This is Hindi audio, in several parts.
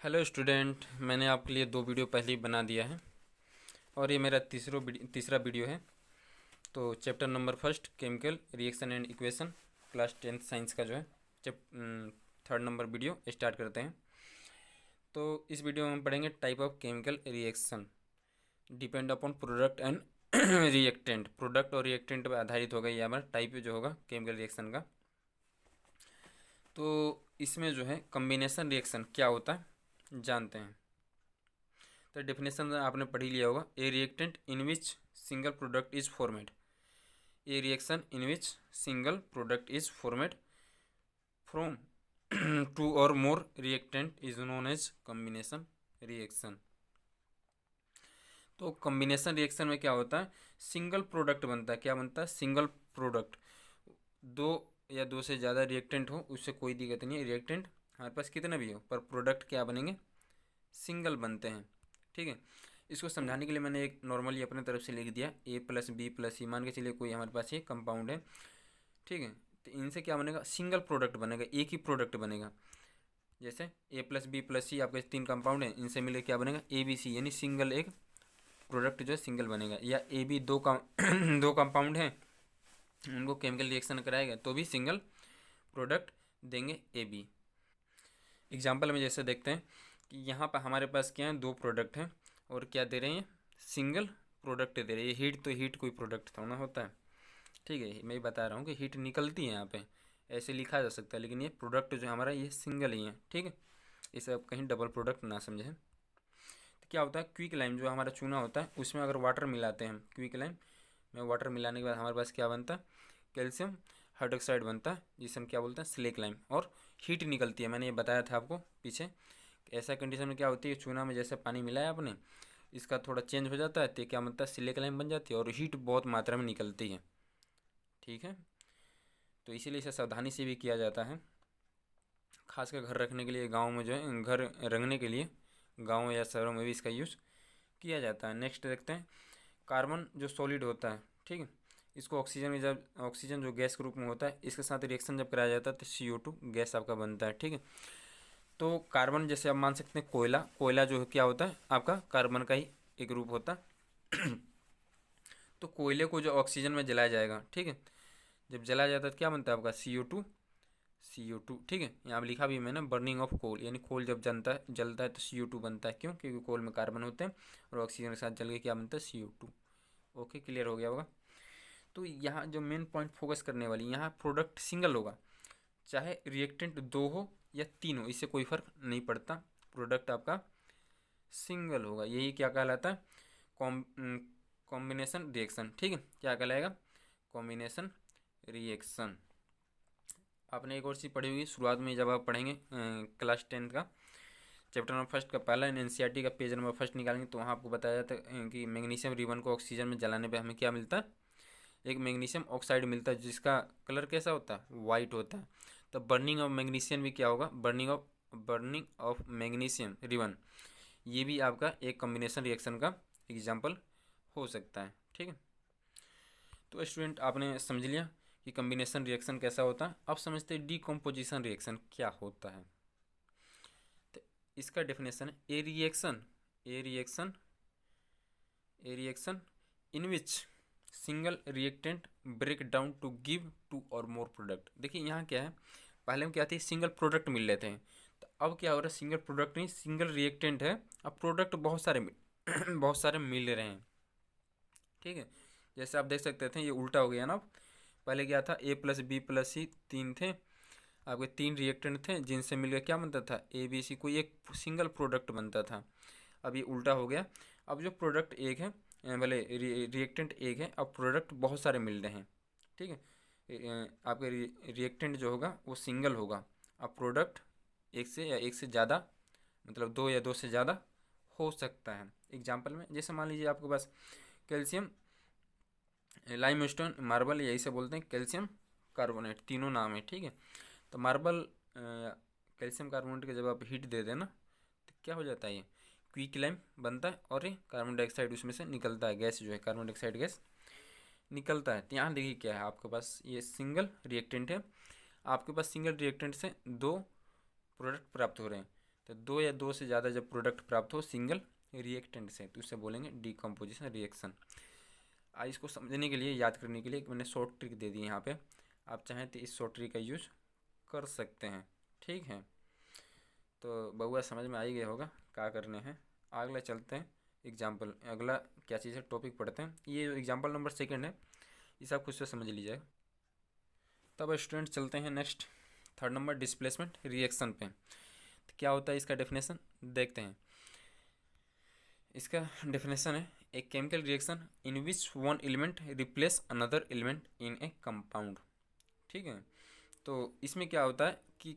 हेलो स्टूडेंट, मैंने आपके लिए 2 वीडियो पहले ही बना दिया है और ये मेरा तीसरा वीडियो है। तो chapter number first chemical reaction and equation class 10th science का जो है थर्ड नंबर वीडियो स्टार्ट करते हैं। तो इस वीडियो में हम पढ़ेंगे type of chemical reaction depend upon product and reactant. Product और रिएक्टेंट पर आधारित होगा ये हमारा टाइप जो होगा केमिकल रिएक्शन का। तो इसमें जो है कम्बिनेशन रिएक्शन क्या होता है जानते हैं। तो डेफिनेशन आपने पढ़ ही लिया होगा। A reactant in which single product is formed. A reaction in which single product is formed from two और more reactant is known as combination reaction. तो कम्बिनेशन रिएक्शन में क्या होता है, सिंगल प्रोडक्ट बनता है। क्या बनता है? Single product. दो या दो से ज़्यादा रिएक्टेंट हो उससे कोई दिक्कत नहीं है। रिएक्टेंट हमारे पास कितना भी हो पर प्रोडक्ट क्या बनेंगे? सिंगल बनते हैं। ठीक है, इसको समझाने के लिए मैंने एक नॉर्मली अपने तरफ से लिख दिया ए प्लस बी प्लस सी। मान के चलिए कोई हमारे पास ये कंपाउंड है। ठीक है, तो इनसे क्या बनेगा? सिंगल प्रोडक्ट बनेगा, एक ही प्रोडक्ट बनेगा। जैसे ए प्लस बी प्लस सी आपके 3 कंपाउंड हैं, इनसे मिले क्या बनेगा? ए बी सी, यानी सिंगल एक प्रोडक्ट जो है सिंगल बनेगा। या ए बी दो दो कंपाउंड हैं, उनको केमिकल रिएक्शन कराएगा तो भी सिंगल प्रोडक्ट देंगे ए बी। एग्जाम्पल में जैसे देखते हैं कि यहाँ पर हमारे पास क्या है, 2 प्रोडक्ट हैं और क्या दे रहे हैं? सिंगल प्रोडक्ट दे रहे हैं। हीट, तो हीट कोई प्रोडक्ट थोड़ा होता है। ठीक है, मैं बता रहा हूँ कि हीट निकलती है यहाँ पे, ऐसे लिखा जा सकता है, लेकिन ये प्रोडक्ट जो हमारा ये सिंगल ही है। ठीक है, इसे आप कहीं डबल प्रोडक्ट ना समझें। तो क्या होता है, क्विक लाइम जो हमारा चूना होता है उसमें अगर वाटर मिलाते हैं, क्विक लाइम में वाटर मिलाने के बाद हमारे पास क्या बनता है? कैल्शियम हाइड्रोक्साइड बनता है, जिसे हम क्या बोलते हैं? Slack lime. और हीट निकलती है, मैंने ये बताया था आपको पीछे। ऐसा कंडीशन में क्या होती है, चूना में जैसे पानी मिलाया आपने, इसका थोड़ा चेंज हो जाता है तो क्या बनता है? सिलिक लाइम बन जाती है और हीट बहुत मात्रा में निकलती है। ठीक है, तो इसीलिए इसे सावधानी से भी किया जाता है, खासकर घर रखने के लिए। गांव में जो है घर रंगने के लिए गांव या शहरों में भी इसका यूज़ किया जाता है। नेक्स्ट देखते हैं, कार्बन जो सॉलिड होता है, ठीक है, इसको ऑक्सीजन में, जब ऑक्सीजन जो गैस के रूप में होता है, इसके साथ रिएक्शन जब कराया जाता है तो CO2 गैस आपका बनता है। ठीक है, तो कार्बन जैसे आप मान सकते हैं कोयला, कोयला जो क्या होता है आपका? कार्बन का ही एक रूप होता है। तो कोयले को जो ऑक्सीजन में जलाया जाएगा, ठीक है, जब जलाया जाता है तो क्या बनता है आपका? CO2। ठीक है, यहाँ लिखा भी मैंने बर्निंग ऑफ कोल, यानी कोल जब जलता है तो CO2 बनता है। क्यों? क्योंकि कोल में कार्बन होते हैं और ऑक्सीजन के साथ जल के क्या बनता है? CO2। ओके, क्लियर हो गया होगा। तो यहाँ जो मेन पॉइंट फोकस करने वाली, यहाँ प्रोडक्ट सिंगल होगा, चाहे रिएक्टेंट 2 हो या 3 हो, इससे कोई फर्क नहीं पड़ता, प्रोडक्ट आपका सिंगल होगा। यही क्या कहलाता है? Combination reaction. ठीक है, क्या कहलाएगा? Combination reaction. आपने एक और चीज़ पढ़ी होगी शुरुआत में, जब आप पढ़ेंगे क्लास 10th का चैप्टर नंबर फर्स्ट का पहला NCERT का पेज नंबर फर्स्ट निकालेंगे तो वहाँ आपको बताया जाता है कि मैग्नीशियम रिबन को ऑक्सीजन में जलाने पे हमें क्या मिलता है? एक मैग्नीशियम ऑक्साइड मिलता है, जिसका कलर कैसा होता है? वाइट होता है। तो बर्निंग ऑफ मैग्नीशियम भी क्या होगा? बर्निंग ऑफ मैग्नीशियम रिबन, ये भी आपका एक कॉम्बिनेशन रिएक्शन का एग्जाम्पल हो सकता है। ठीक है, तो स्टूडेंट आपने समझ लिया कि कॉम्बिनेशन रिएक्शन कैसा होता है। अब समझते हैं डीकम्पोजिशन रिएक्शन क्या होता है। तो इसका डेफिनेशन है, a reaction in which single reactant break down to give 2 और मोर प्रोडक्ट। देखिए यहाँ क्या है, पहले हम क्या थे? सिंगल प्रोडक्ट मिल रहे थे, तो अब क्या हो रहा है? सिंगल प्रोडक्ट नहीं, सिंगल रिएक्टेंट है, अब प्रोडक्ट बहुत सारे बहुत सारे मिल रहे हैं। ठीक है, जैसे आप देख सकते थे ये उल्टा हो गया ना। अब पहले क्या था? ए प्लस बी प्लस सी 3 थे, आपके 3 रिएक्टेंट थे, जिनसे मिलकर क्या बनता था? ए बी सी, कोई एक सिंगल प्रोडक्ट बनता था। अब ये उल्टा हो गया, अब जो प्रोडक्ट एक है, भले रिएक्टेंट एक है, अब प्रोडक्ट बहुत सारे मिल रहे हैं। ठीक है, आपके रिएक्टेंट जो होगा वो सिंगल होगा, अब प्रोडक्ट एक से या एक से ज़्यादा, मतलब 2 या 2 से ज़्यादा हो सकता है। एग्जाम्पल में जैसे मान लीजिए आपके पास कैल्शियम, लाइमस्टोन, मार्बल, यही से बोलते हैं कैल्शियम कार्बोनेट, तीनों नाम है। ठीक है, तो मार्बल कैल्शियम कार्बोनेट के जब आप हीट दे देना तो क्या हो जाता है? ये क्विक लाइम बनता है और ये कार्बन डाइऑक्साइड उसमें से निकलता है, गैस जो है कार्बन डाइऑक्साइड गैस निकलता है। तो यहाँ देखिए क्या है, आपके पास ये सिंगल रिएक्टेंट है, आपके पास सिंगल रिएक्टेंट से 2 प्रोडक्ट प्राप्त हो रहे हैं। तो दो या दो से ज़्यादा जब प्रोडक्ट प्राप्त हो सिंगल रिएक्टेंट से तो उसे बोलेंगे डिकम्पोजिशन रिएक्शन। इसको समझने के लिए, याद करने के लिए मैंने शॉर्ट ट्रिक दे दी यहाँ पे, आप चाहें तो इस शॉर्ट ट्रिक का यूज कर सकते हैं। ठीक है, तो बहुआ समझ में आ ही गया होगा क्या करने हैं। अगला चलते हैं एग्जाम्पल, अगला क्या चीज़ है टॉपिक पढ़ते हैं। ये जो एग्जाम्पल नंबर 2 है इसे आप खुद से समझ लीजिए। तब स्टूडेंट चलते हैं next 3rd number displacement reaction पे। तो क्या होता है इसका डेफिनेशन देखते हैं। इसका डेफिनेशन है a chemical reaction in which one element replace another element in A compound. ठीक है, तो इसमें क्या होता है कि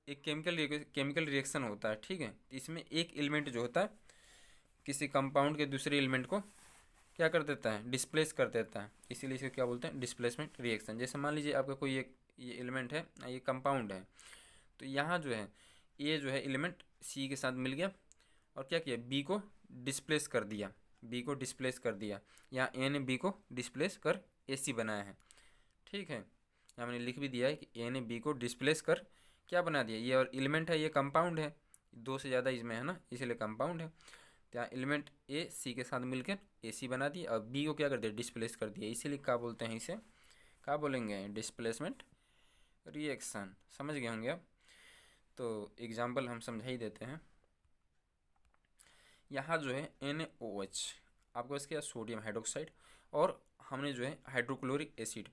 एक केमिकल रिएक्शन होता है। ठीक है, इसमें एक एलिमेंट जो होता है किसी कंपाउंड के दूसरे एलिमेंट को क्या कर देता है, डिस्प्लेस कर देता है, इसीलिए इसे क्या बोलते हैं डिस्प्लेसमेंट रिएक्शन। जैसे मान लीजिए आपका कोई एक ये एलिमेंट है, ये कंपाउंड है, तो यहाँ जो है ए जो है एलिमेंट सी के साथ मिल गया और क्या किया, बी को डिस्प्लेस कर दिया, यहाँ ए ने बी को डिस्प्लेस कर ए सी बनाया है। ठीक है, यहाँ मैंने लिख भी दिया है कि ए ने बी को डिस्प्लेस कर क्या बना दिया, ये और एलिमेंट है, ये कंपाउंड है, दो से ज़्यादा इसमें है ना, इसलिए कंपाउंड है। तो यहाँ एलिमेंट ए सी के साथ मिलकर ए सी बना दिया और बी को क्या कर दिया, डिस्प्लेस कर दिया, इसीलिए क्या बोलते हैं, इसे क्या बोलेंगे, डिस्प्लेसमेंट रिएक्शन। समझ गए होंगे आप। तो एग्जाम्पल हम समझा ही देते हैं। यहाँ जो है NaOH आपको इसके सोडियम हाइड्रोक्साइड और हमने जो है हाइड्रोक्लोरिक एसिड,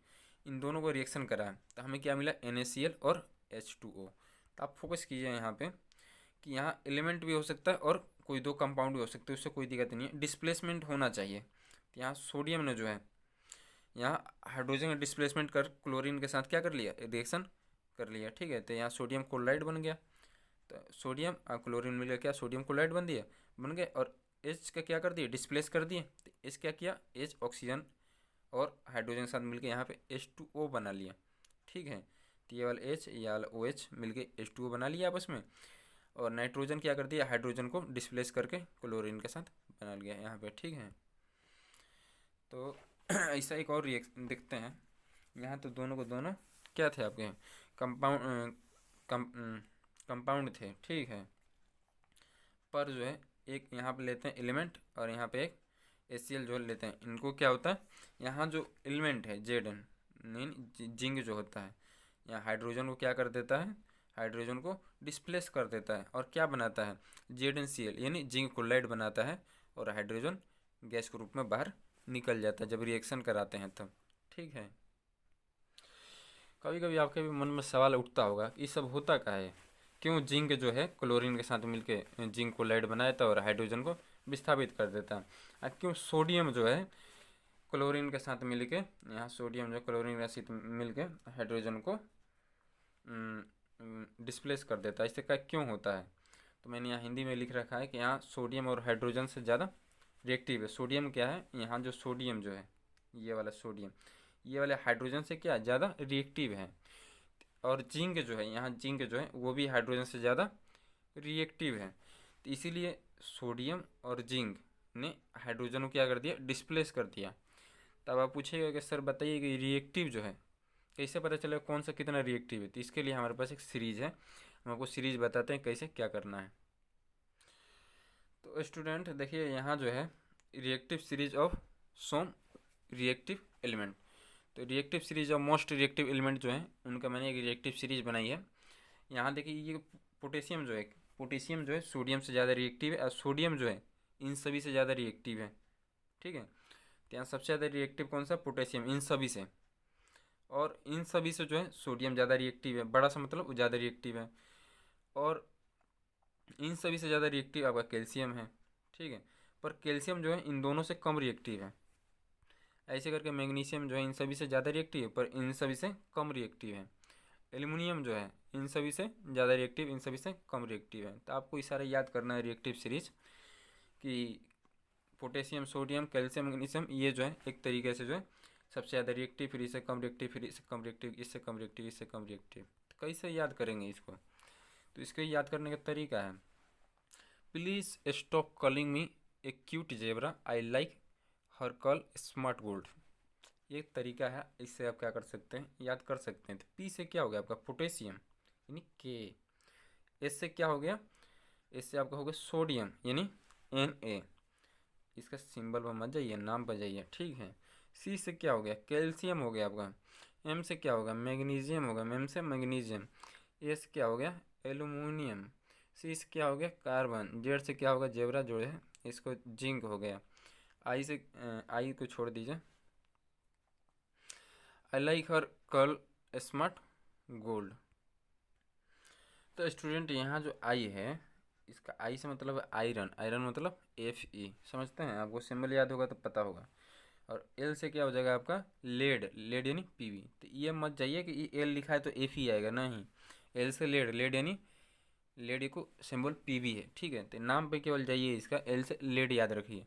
इन दोनों को रिएक्शन करा है, तो हमें क्या मिला, NaCl और H2O। तो आप फोकस कीजिए यहाँ पे कि यहाँ एलिमेंट भी हो सकता है और कोई दो कंपाउंड भी हो सकते हैं, उससे कोई दिक्कत नहीं है, डिस्प्लेसमेंट होना चाहिए। तो यहाँ सोडियम ने जो है यहाँ हाइड्रोजन का डिस्प्लेसमेंट कर क्लोरीन के साथ क्या कर लिया, रिएक्शन कर लिया। ठीक है, तो यहाँ सोडियम क्लोराइड बन गया, तो सोडियम क्लोरीन मिल गया, क्या सोडियम क्लोराइड बन गए और H का क्या कर दिए, डिस्प्लेस कर दिए। तो H क्या किया, H ऑक्सीजन और हाइड्रोजन के साथ मिलकर यहाँ पे H2O बना लिया। ठीक है, तो ये वाला H ये वाला OH मिलके H2O बना लिया आपस में, और नाइट्रोजन क्या कर दिया, हाइड्रोजन को डिस्प्लेस करके क्लोरीन के साथ बना लिया यहाँ पे। ठीक है, तो ऐसा एक और रिएक्शन देखते हैं। यहाँ तो दोनों को दोनों क्या थे आपके, कंपाउंड थे। ठीक है, पर जो है एक यहाँ पे लेते हैं एलिमेंट और यहाँ पे एक HCl जो लेते हैं, इनको क्या होता है, यहाँ जो एलिमेंट है Zn मीन जिंक जो होता है, यहाँ हाइड्रोजन को क्या कर देता है, हाइड्रोजन को डिस्प्लेस कर देता है और क्या बनाता है, ZnCl यानी जिंक क्लोराइड बनाता है और हाइड्रोजन गैस के रूप में बाहर निकल जाता है जब रिएक्शन कराते हैं तब। ठीक है, कभी कभी आपके भी मन में सवाल उठता होगा ये सब होता क्या है, क्यों जिंक जो है क्लोरीन के साथ मिलके जिंक क्लोराइड बनाता है और हाइड्रोजन को विस्थापित कर देता है, और क्यों सोडियम जो है क्लोरीन के साथ मिलके, यहाँ सोडियम जो क्लोरीन के साथ मिलके हाइड्रोजन को डिस्प्लेस कर देता है, इससे क्या क्यों होता है। तो मैंने यहाँ हिंदी में लिख रखा है कि यहाँ सोडियम और हाइड्रोजन से ज़्यादा रिएक्टिव है। सोडियम क्या है, यहाँ जो सोडियम जो है ये वाला सोडियम, ये वाले हाइड्रोजन से क्या ज़्यादा रिएक्टिव है, और जिंक जो है यहाँ जिंक जो है वो भी हाइड्रोजन से ज़्यादा रिएक्टिव है। तो इसीलिए सोडियम और जिंक ने हाइड्रोजन को क्या कर दिया, डिस्प्लेस कर दिया। तब आप पूछेगा कि सर बताइए कि रिएक्टिव जो है कैसे पता चलेगा कौन सा कितना रिएक्टिव है। तो इसके लिए हमारे पास एक सीरीज़ है, हम आपको सीरीज़ बताते हैं कैसे क्या करना है। तो स्टूडेंट देखिए यहाँ जो है reactive series of some reactive element, तो reactive series of most reactive element जो है उनका मैंने एक रिएक्टिव सीरीज बनाई है। यहाँ देखिए ये पोटेशियम जो है सोडियम से ज़्यादा रिएक्टिव है और सोडियम जो है इन सभी से ज़्यादा रिएक्टिव है। ठीक है, तो यहाँ सबसे ज़्यादा रिएक्टिव कौन सा, पोटेशियम इन सभी से, और इन सभी से जो है सोडियम ज़्यादा रिएक्टिव है, बड़ा सा मतलब ज़्यादा रिएक्टिव है, और इन सभी से ज़्यादा रिएक्टिव आपका कैल्शियम है। ठीक है, पर कैल्शियम जो है इन दोनों से कम रिएक्टिव है। ऐसे करके मैग्नीशियम जो है इन सभी से ज़्यादा रिएक्टिव है पर इन सभी से कम रिएक्टिव है। एल्युमिनियम जो है इन सभी से ज़्यादा रिएक्टिव, इन सभी से कम रिएक्टिव है। तो आपको इशारा याद करना है रिएक्टिव सीरीज कि पोटेशियम, सोडियम, कैल्शियम, मैग्नीशियम ये जो है एक तरीके से जो है सबसे ज़्यादा रिएक्टिव, फिर इससे कम रिएक्टिव, फिर इससे कम रिएक्टिव, इससे कम रिएक्टिव, इससे कम रिएक्टिव। तो कैसे याद करेंगे इसको, तो इसको याद करने का तरीका है, please stop calling me A cute zebra, I like her call smart gold. ये तरीका है, इससे आप क्या कर सकते हैं, याद कर सकते हैं। तो पी से क्या हो गया आपका पोटेशियम यानी के, एस से क्या हो गया इससे आपका होगा सोडियम यानी Na, इसका सिंबल पर मत जाइए, नाम पर जाइए, ठीक है। सी से क्या हो गया, कैल्शियम हो गया आपका। एम से क्या होगा, मैग्नीशियम होगा, एम से मैग्नीशियम। ए से क्या हो गया, एल्यूमिनियम। सी से क्या हो गया, कार्बन। जेड से क्या होगा, जेब्रा जो है इसको जिंक हो गया। आई से आई को छोड़ दीजिए। I like her curl smart gold. तो स्टूडेंट यहाँ जो आई है, इसका आई से मतलब आयरन, आयरन मतलब Fe, समझते हैं। आपको सिंबल याद होगा तो पता होगा। और एल से क्या हो जाएगा आपका, लेड, लेड यानी Pb। तो ये मत जाइए कि ये एल लिखा है तो Fe आएगा, नहीं। एल से लेड, लेड यानी लेड को सिंबल Pb है, ठीक है। तो नाम पे केवल जाइए, इसका एल से लेड याद रखिए,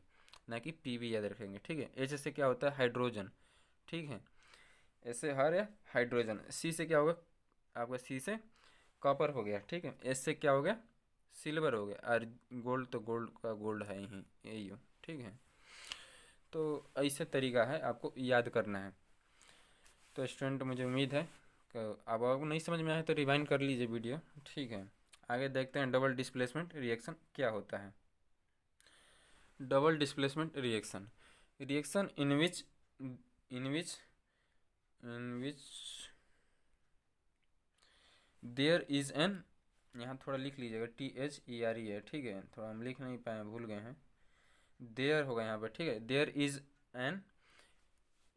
ना कि Pb याद रखेंगे, ठीक है। एच से क्या होता है, हाइड्रोजन, ठीक है। ऐसे हर है हाइड्रोजन। सी से क्या होगा आपका, सी से कॉपर हो गया, ठीक है। एस से क्या हो गया, सिल्वर हो गया। और गोल्ड तो गोल्ड का गोल्ड है ही, यही हो, ठीक है। तो ऐसे तरीका है आपको याद करना है। तो स्टूडेंट मुझे उम्मीद है कि अब आपको नहीं समझ में आए तो रिवाइंड कर लीजिए वीडियो, ठीक है। आगे देखते हैं डबल डिस्प्लेसमेंट रिएक्शन क्या होता है। Double displacement reaction, reaction in which there is an, यहाँ थोड़ा लिख लीजिएगा, THERE है, ठीक है। थोड़ा हम लिख नहीं पाए, भूल गए हैं। देयर होगा यहाँ पर, ठीक है। There is an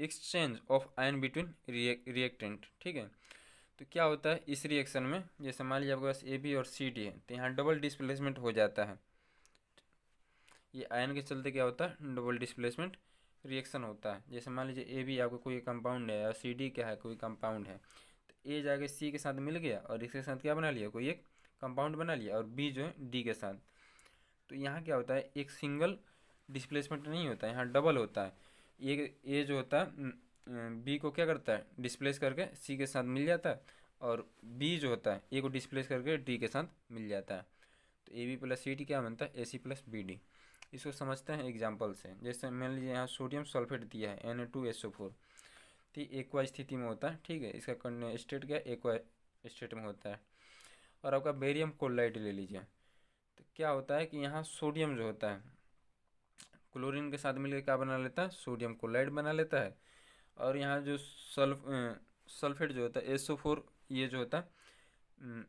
exchange of ion between reactant, ठीक है। तो क्या होता है इस रिएक्शन में, जैसे मान लीजिए आपके पास AB और CD है, तो यहाँ डबल डिस्प्लेसमेंट हो जाता है। ये आयन के चलते क्या होता है, डबल डिस्प्लेसमेंट रिएक्शन होता है। जैसे मान लीजिए AB आपको कोई कंपाउंड है और CD क्या है, कोई कंपाउंड है, तो A जाके C के साथ मिल गया और इसके साथ क्या बना लिया, कोई एक कंपाउंड बना लिया, और B जो है D के साथ। तो यहाँ क्या होता है, एक सिंगल डिस्प्लेसमेंट नहीं होता है, यहाँ डबल होता है। एक ए जो होता है बी को क्या करता है, डिस्प्लेस करके सी के साथ मिल जाता है, और बी जो होता है ए को डिस्प्लेस करके डी के साथ मिल जाता है। तो A B plus C D क्या बनता है, AC+BD। इसको समझते हैं एग्जाम्पल से। जैसे मान लीजिए यहाँ सोडियम सल्फेट दिया है Na2SO4, तो एक्वा स्थिति में होता है, ठीक है। इसका स्टेट क्या, एक्वा स्टेट में होता है। और आपका बेरियम क्लोराइड ले लीजिए, तो क्या होता है कि यहाँ सोडियम जो होता है क्लोरीन के साथ मिलकर क्या बना लेता है, सोडियम क्लोराइड बना लेता है। और यहाँ जो सल्फेट जो होता है SO4, ये जो होता है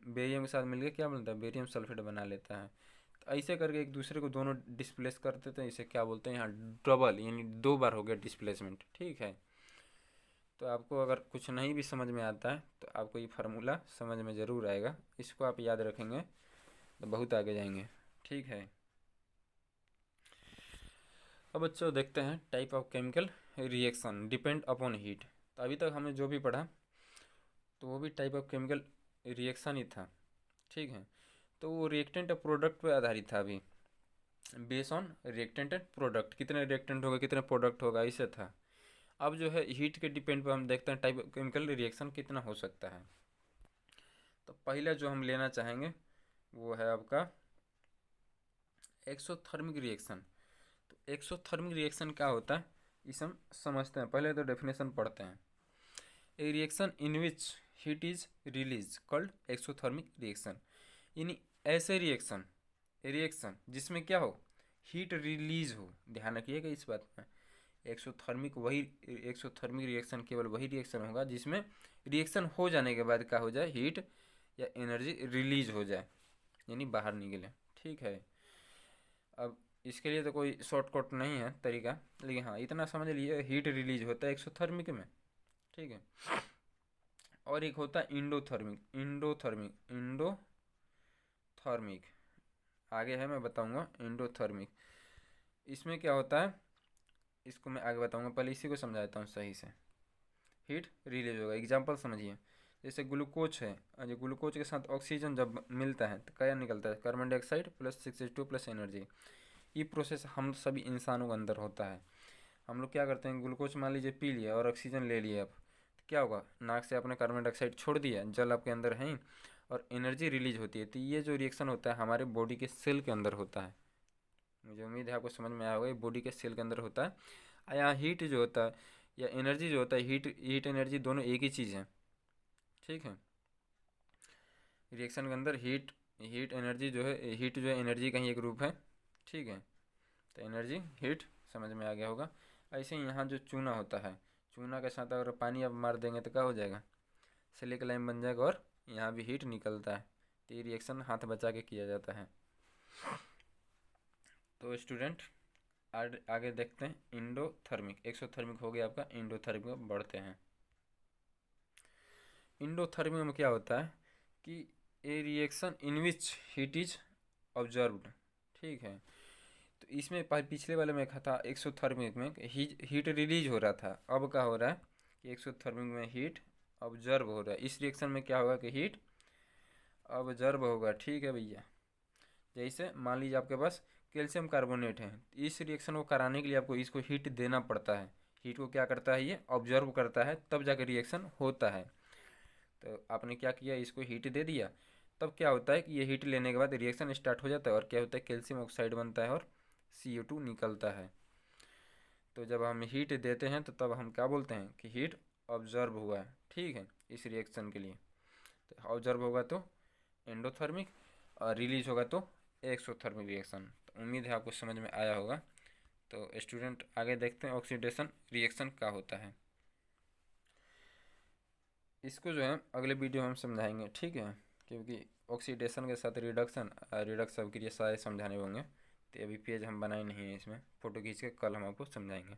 बेरियम के साथ मिलकर क्या बनता है, बेरियम सल्फेट बना लेता है। तो ऐसे करके एक दूसरे को दोनों डिस्प्लेस कर देते हैं, इसे क्या बोलते हैं यहाँ डबल, यानी 2 बार हो गया डिस्प्लेसमेंट, ठीक है। तो आपको अगर कुछ नहीं भी समझ में आता है तो आपको ये फार्मूला समझ में ज़रूर आएगा, इसको आप याद रखेंगे तो बहुत आगे जाएंगे, ठीक है। अब बच्चों देखते हैं type of chemical reaction depend upon heat. तो अभी तक हमने जो भी पढ़ा तो वो भी टाइप ऑफ केमिकल रिएक्शन ही था, ठीक है। तो वो रिएक्टेंट और प्रोडक्ट पे आधारित था अभी, base on reactant and product, कितने रिएक्टेंट होगा कितने प्रोडक्ट होगा, इसे था। अब जो है हीट के डिपेंड पर हम देखते हैं टाइप ऑफ केमिकल रिएक्शन कितना हो सकता है। तो पहले जो हम लेना चाहेंगे वो है आपका एक्सोथर्मिक रिएक्शन। तो एक्सोथर्मिक रिएक्शन क्या होता है, इसे हम समझते हैं। पहले तो डेफिनेशन पढ़ते हैं। ए reaction in which heat is release called exothermic reaction, यानी ऐसे रिएक्शन रिएक्शन जिसमें क्या हो, हीट रिलीज हो। ध्यान रखिएगा इस बात में, एक्सोथर्मिक रिएक्शन केवल वही रिएक्शन होगा जिसमें रिएक्शन हो जाने के बाद क्या हो जाए, हीट या एनर्जी रिलीज हो जाए, यानी बाहर निकले, ठीक है। अब इसके लिए तो कोई शॉर्टकट नहीं है तरीका, लेकिन हाँ इतना समझ लीजिए हीट रिलीज होता है एक्सोथर्मिक में, ठीक है। और एक होता है इंडोथर्मिक, इंडोथर्मिक आगे है, मैं बताऊंगा इंडोथर्मिक। इसमें क्या होता है इसको मैं आगे बताऊंगा, पहले इसी को समझाता हूँ सही से। हीट रिलीज होगा, एग्जांपल समझिए। जैसे ग्लूकोज है, और जो ग्लूकोज के साथ ऑक्सीजन जब मिलता है तो क्या निकलता है, carbon dioxide plus H2 plus energy. ये प्रोसेस हम सभी इंसानों के अंदर होता है। हम लोग क्या करते हैं, ग्लूकोज मान लीजिए पी लिया और ऑक्सीजन ले लिया, अब तो क्या होगा, नाक से आपने कार्बन डाइऑक्साइड छोड़ दिया, जल आपके अंदर है ही, और एनर्जी रिलीज होती है। तो ये जो रिएक्शन होता है हमारे बॉडी के सेल के अंदर होता है। मुझे उम्मीद है आपको समझ में आया होगा, ये बॉडी के सेल के अंदर होता है। और यहाँ हीट जो होता है या एनर्जी जो होता है, हीट एनर्जी दोनों एक ही चीज़ है, ठीक है। रिएक्शन के अंदर हीट हीट एनर्जी जो है, हीट जो है एनर्जी का ही एक रूप है, ठीक है। तो एनर्जी हीट समझ में आ गया होगा। ऐसे ही यहाँ जो चूना होता है, चूना के साथ अगर पानी अब मार देंगे तो क्या हो जाएगा, सिलिक लाइम बन जाएगा और यहाँ भी हीट निकलता है। तो ये रिएक्शन हाथ बचा के किया जाता है। तो स्टूडेंट आगे देखते हैं इंडोथर्मिक। एक्सोथर्मिक हो गया आपका, इंडोथर्मिक में बढ़ते हैं। इंडोथर्मिक में क्या होता है कि ए reaction in which heat is observed, ठीक है। तो इसमें पिछले वाले में कहा था एक्सोथर्मिक में हीट रिलीज हो रहा था, अब क्या हो रहा है कि एक्सोथर्मिक में हीट ऑब्जर्व हो रहा है। इस रिएक्शन में क्या होगा कि हीट ऑब्जर्व होगा, ठीक है भैया। जैसे मान लीजिए आपके पास कैल्शियम कार्बोनेट है, इस रिएक्शन को कराने के लिए आपको इसको हीट देना पड़ता है। हीट को क्या करता है, ये ऑब्जर्व करता है, तब जाकर रिएक्शन होता है। तो आपने क्या किया, इसको हीट दे दिया, तब क्या होता है कि ये हीट लेने के बाद रिएक्शन स्टार्ट हो जाता है और क्या होता है, कैल्शियम ऑक्साइड बनता है और CO2 निकलता है। तो जब हम हीट देते हैं तो तब हम क्या बोलते हैं कि हीट ऑब्जर्व हुआ है, ठीक है, इस रिएक्शन के लिए। तो ऑब्जर्व होगा तो एंडोथर्मिक, और रिलीज होगा तो एक्सोथर्मिक रिएक्शन। तो उम्मीद है आपको समझ में आया होगा। तो स्टूडेंट आगे देखते हैं ऑक्सीडेशन रिएक्शन क्या होता है। इसको जो है अगले वीडियो में हम समझाएंगे, ठीक है, क्योंकि ऑक्सीडेशन के साथ रिडक्शन रिडक्स अभिक्रिया सारे समझाने होंगे। तो अभी पेज हम बनाए नहीं हैं, इसमें फ़ोटो खींच के कल हम आपको समझाएंगे।